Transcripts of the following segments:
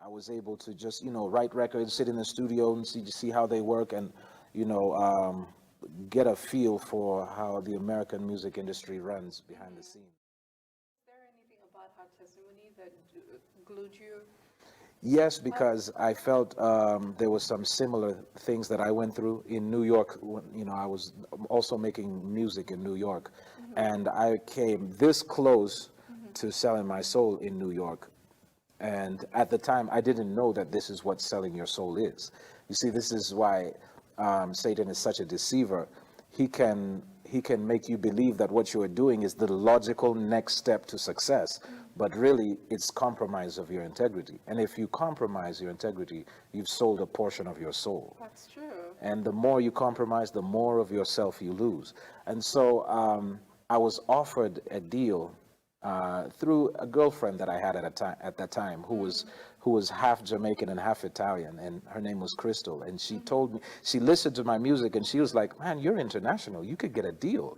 I was able to just, write records, sit in the studio and see how they work, and, get a feel for how the American music industry runs behind the scenes. Is there anything about her testimony that glued you? Yes, because I felt there was some similar things that I went through in New York. I was also making music in New York, and I came this close to selling my soul in New York. And at the time, I didn't know that this is what selling your soul is. You see, this is why Satan is such a deceiver. He can make you believe that what you are doing is the logical next step to success, but really it's compromise of your integrity. And if you compromise your integrity, you've sold a portion of your soul. That's true. And the more you compromise, the more of yourself you lose. And so I was offered a deal through a girlfriend that I had at that time who was half Jamaican and half Italian, and her name was Crystal. And she told me, she listened to my music and she was like, "Man, you're international. You could get a deal,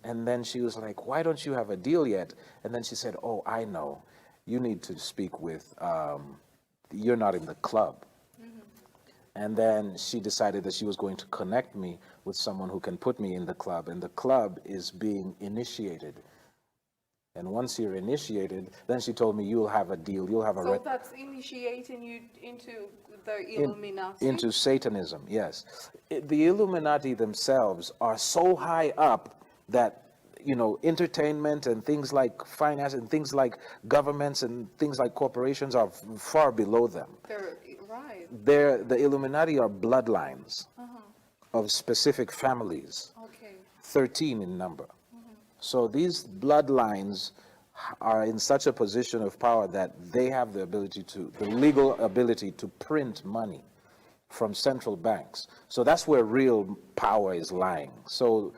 And then she was like, "Why don't you have a deal yet?" And then she said, "Oh, I know. You need to speak with, you're not in the club." And then she decided that she was going to connect me with someone who can put me in the club, and the club is being initiated. And once you're initiated, then she told me, you'll have a deal, you'll have a... So that's initiating you into the Illuminati? Into Satanism, yes. The Illuminati themselves are so high up that, entertainment and things like finance and things like governments and things like corporations are far below them. They're, right. The Illuminati are bloodlines of specific families, 13 in number. So these bloodlines are in such a position of power that they have the legal ability to print money from central banks. So that's where real power is lying. So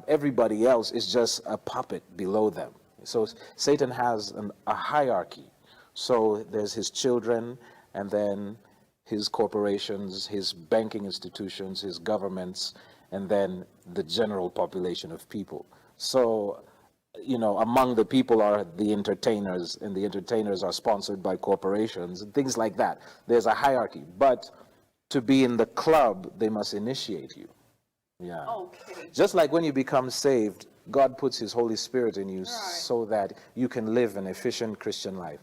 everybody else is just a puppet below them. So Satan has a hierarchy. So there's his children, and then his corporations, his banking institutions, his governments, and then the general population of people. So, among the people are the entertainers, and the entertainers are sponsored by corporations and things like that. There's a hierarchy, but to be in the club, they must initiate you. Yeah. Okay. Just like when you become saved, God puts his Holy Spirit in you so that you can live an efficient Christian life.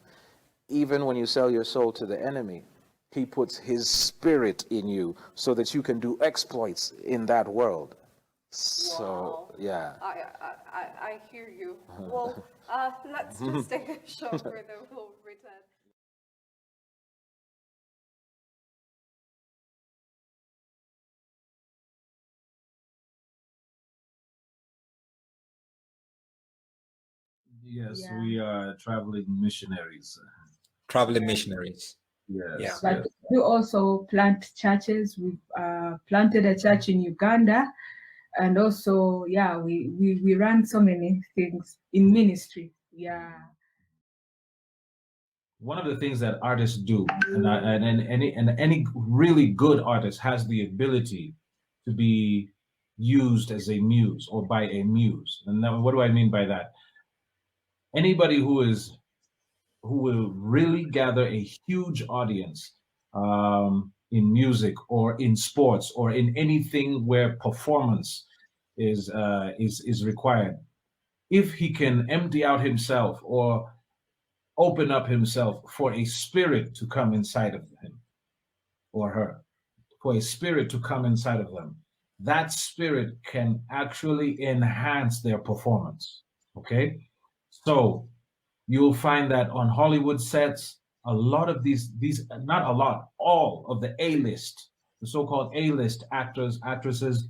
Even when you sell your soul to the enemy, he puts his spirit in you so that you can do exploits in that world. So, yeah. I hear you. Well, let's just take a short break and we'll return. Yes, we are traveling missionaries. Traveling missionaries. Yes. But we also plant churches. We've planted a church in Uganda, and also, we run so many things in ministry. Yeah. One of the things that artists do, and any really good artist has the ability to be used as a muse or by a muse. And now, what do I mean by that? Anybody who will really gather a huge audience in music or in sports or in anything where performance is required, if he can empty out himself or open up himself for a spirit to come inside of him or her, for a spirit to come inside of them, that spirit can actually enhance their performance. Okay, so you'll find that on Hollywood sets, a lot of these not a lot, all of the A-list, the so-called A-list actors, actresses,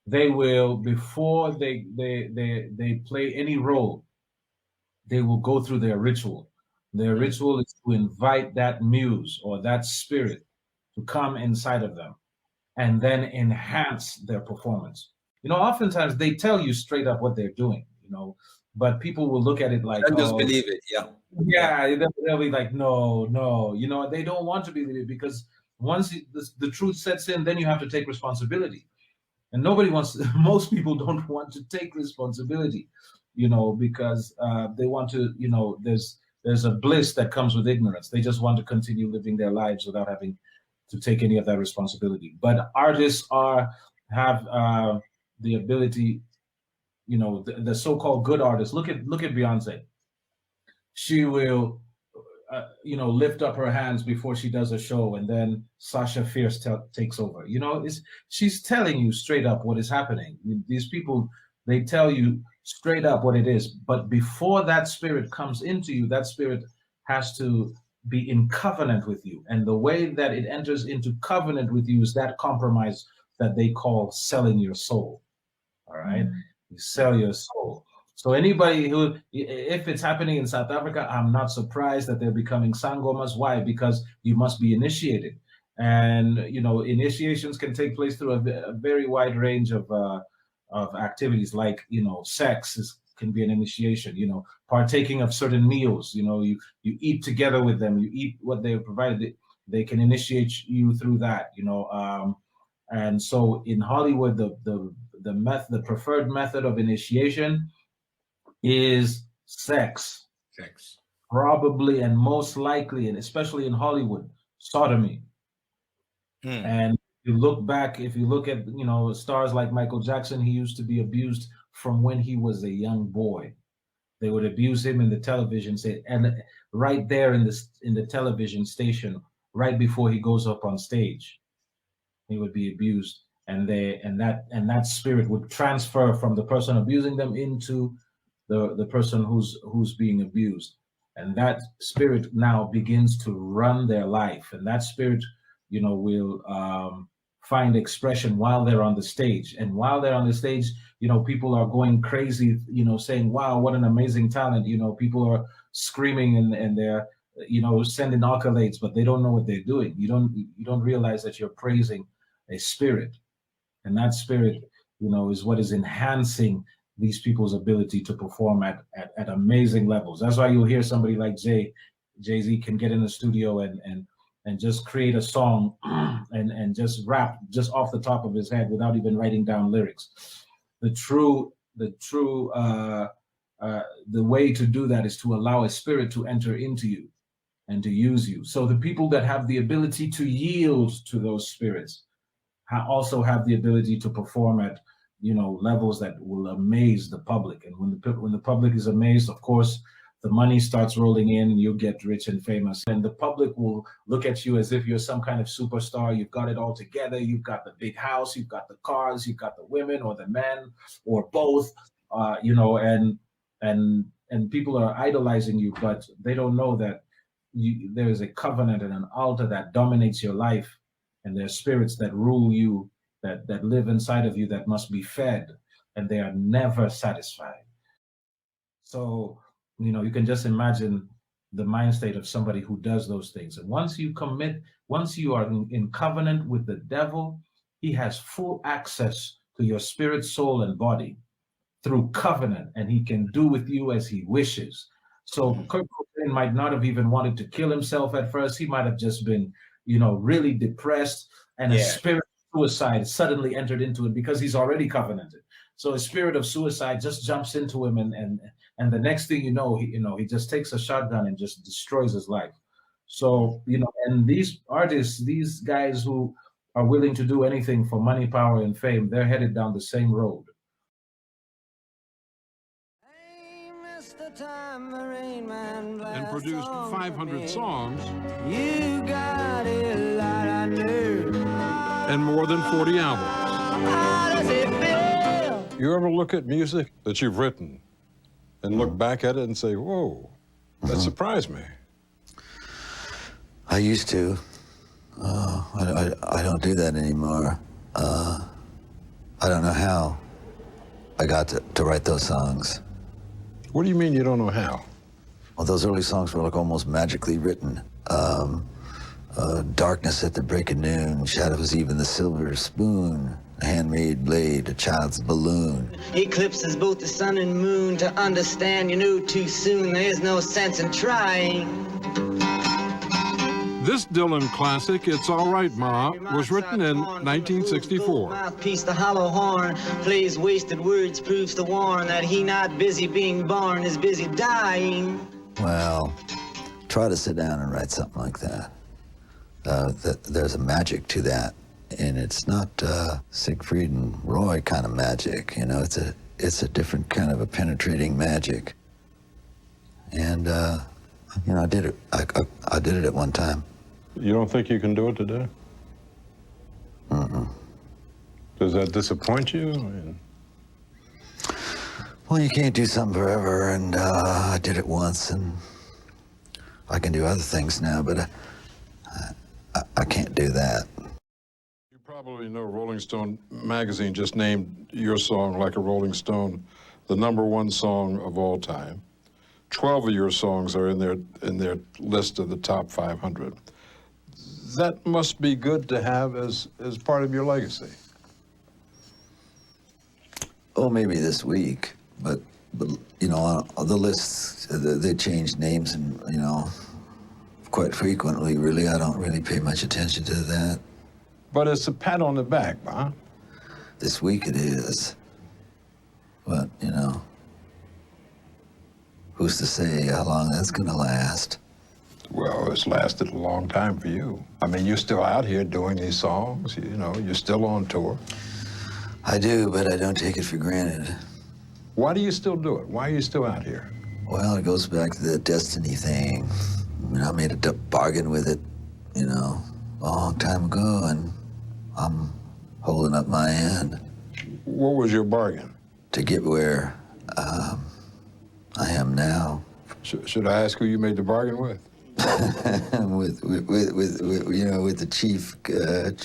they will, before they play any role, they will go through their ritual. Their ritual is to invite that muse or that spirit to come inside of them and then enhance their performance. Oftentimes they tell you straight up what they're doing, but people will look at it like, and just believe it. Yeah, they'll be like, no, they don't want to believe it, because once the truth sets in, then you have to take responsibility. And most people don't want to take responsibility, because they want to, there's a bliss that comes with ignorance. They just want to continue living their lives without having to take any of that responsibility. But artists have the ability, you know, the so-called good artists. Look at Beyonce. She will, you know, lift up her hands before she does a show, and then Sasha Fierce takes over. You know, she's telling you straight up what is happening. These people, they tell you straight up what it is. But before that spirit comes into you, that spirit has to be in covenant with you. And the way that it enters into covenant with you is that compromise that they call selling your soul. All right? You sell your soul. So anybody who, if it's happening in South Africa, I'm not surprised that they're becoming sangomas. Why? Because you must be initiated. And, you know, initiations can take place through a very wide range of activities, like, you know, sex can be an initiation, you know, partaking of certain meals, you know, you eat together with them, you eat what they provided, they can initiate you through that, you know. And so in Hollywood, the preferred method of initiation is sex. Probably and most likely, and especially in Hollywood, sodomy. And if you look at, you know, stars like Michael Jackson, he used to be abused from when he was a young boy. They would abuse him in the television set, and right there in the television station, right before he goes up on stage, he would be abused, and that spirit would transfer from the person abusing them into the person who's being abused, and that spirit now begins to run their life, and that spirit, you know, will find expression while they're on the stage. And while they're on the stage, you know, people are going crazy, you know, saying, wow, what an amazing talent. You know, people are screaming and they're, you know, sending accolades, but they don't know what they're doing. You don't realize that you're praising a spirit. And that spirit, you know, is what is enhancing these people's ability to perform at amazing levels. That's why you'll hear somebody like Jay-Z can get in the studio and just create a song and just rap just off the top of his head without even writing down lyrics. The way to do that is to allow a spirit to enter into you and to use you. So the people that have the ability to yield to those spirits also have the ability to perform at, you know, levels that will amaze the public. And when the public is amazed, of course, the money starts rolling in and you get rich and famous. And the public will look at you as if you're some kind of superstar. You've got it all together. You've got the big house, you've got the cars, you've got the women or the men or both, you know, and people are idolizing you, but they don't know that there is a covenant and an altar that dominates your life. And there are spirits that rule you, that live inside of you, that must be fed, and they are never satisfied. So, you know, you can just imagine the mind state of somebody who does those things. And once you are in covenant with the devil, he has full access to your spirit, soul, and body through covenant, and he can do with you as he wishes. So Kurt Cobain might not have even wanted to kill himself at first. He might have just been, you know, really depressed, and a spirit of suicide suddenly entered into it because he's already covenanted. So a spirit of suicide just jumps into him, and the next thing you know, he just takes a shotgun and just destroys his life. So, you know, and these artists, these guys who are willing to do anything for money, power, and fame, they're headed down the same road. And produced 500 songs You got a lot of nerve. and more than 40 albums. How does it feel? You ever look at music that you've written and look back at it and say, whoa, that surprised me? I used to. I don't do that anymore. I don't know how I got to write those songs. What do you mean you don't know how? Well, those early songs were like almost magically written. Darkness at the break of noon, shadows even the silver spoon, a handmade blade, a child's balloon. Eclipses both the sun and moon. To understand, you knew too soon. There's no sense in trying. This Dylan classic, It's All Right, Ma, was written in 1964. Mouthpiece, the hollow horn, plays wasted words, proves to warn that he not busy being born, is busy dying. Well, try to sit down and write something like that. There's a magic to that, and it's not Siegfried and Roy kind of magic. You know, it's a different kind of a penetrating magic. And you know, I did it. I did it at one time. You don't think you can do it today? Does that disappoint you? I mean, Well, you can't do something forever, and I did it once, and I can do other things now, but I can't do that. you probably know Rolling Stone magazine just named your song, Like a Rolling Stone, the #1 song of all time. 12 of your songs are in their list of the top 500. That must be good to have as part of your legacy. Oh, maybe this week, but you know, on the lists, they change names, and you know, quite frequently. Really, I don't really pay much attention to that. But it's a pat on the back, huh? This week it is, but you know, who's to say how long that's gonna last? Well, it's lasted a long time for you. I mean, you're still out here doing these songs, you know, you're still on tour. I do, but I don't take it for granted. Why do you still do it? Why are you still out here? Well, it goes back to the destiny thing. I mean, I made a bargain with it, you know, a long time ago, and I'm holding up my end What was your bargain? to get where I am now. Should I ask who you made the bargain with? with you know, with the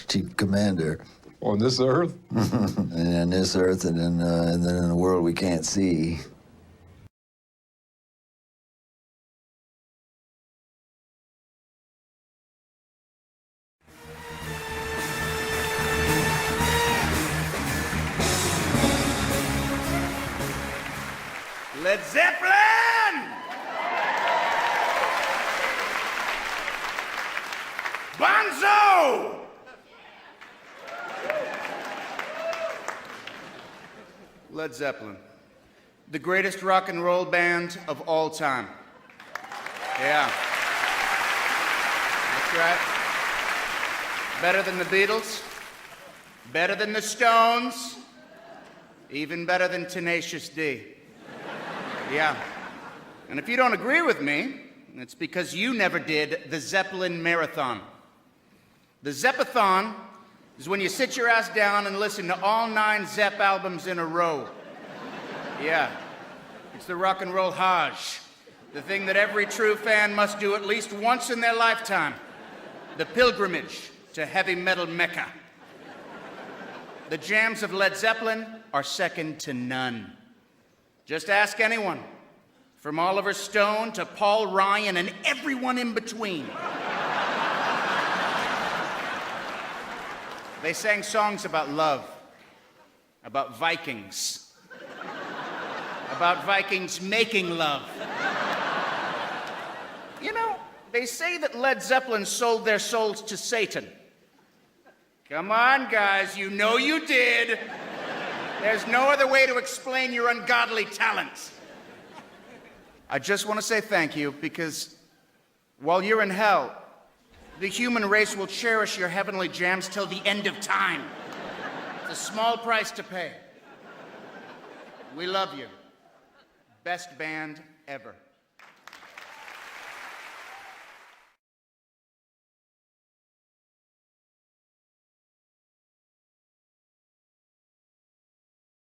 chief commander. On this earth? And on this earth, and then in a world we can't see. Led Zeppelin! Bonzo! Led Zeppelin, the greatest rock and roll band of all time. Yeah. That's right. Better than the Beatles, better than the Stones, even better than Tenacious D. Yeah. And if you don't agree with me, it's because you never did the Zeppelin Marathon. The Zeppathon is when you sit your ass down and listen to all 9 Zepp albums in a row. Yeah. It's the rock and roll Hajj, the thing that every true fan must do at least once in their lifetime. The pilgrimage to heavy metal Mecca. The jams of Led Zeppelin are second to none. Just ask anyone, from Oliver Stone to Paul Ryan and everyone in between. They sang songs about love, about Vikings, about Vikings making love. You know, they say that Led Zeppelin sold their souls to Satan. Come on, guys, you know you did. There's no other way to explain your ungodly talents. I just want to say thank you, because while you're in hell, the human race will cherish your heavenly jams till the end of time. It's a small price to pay. We love you. Best band ever.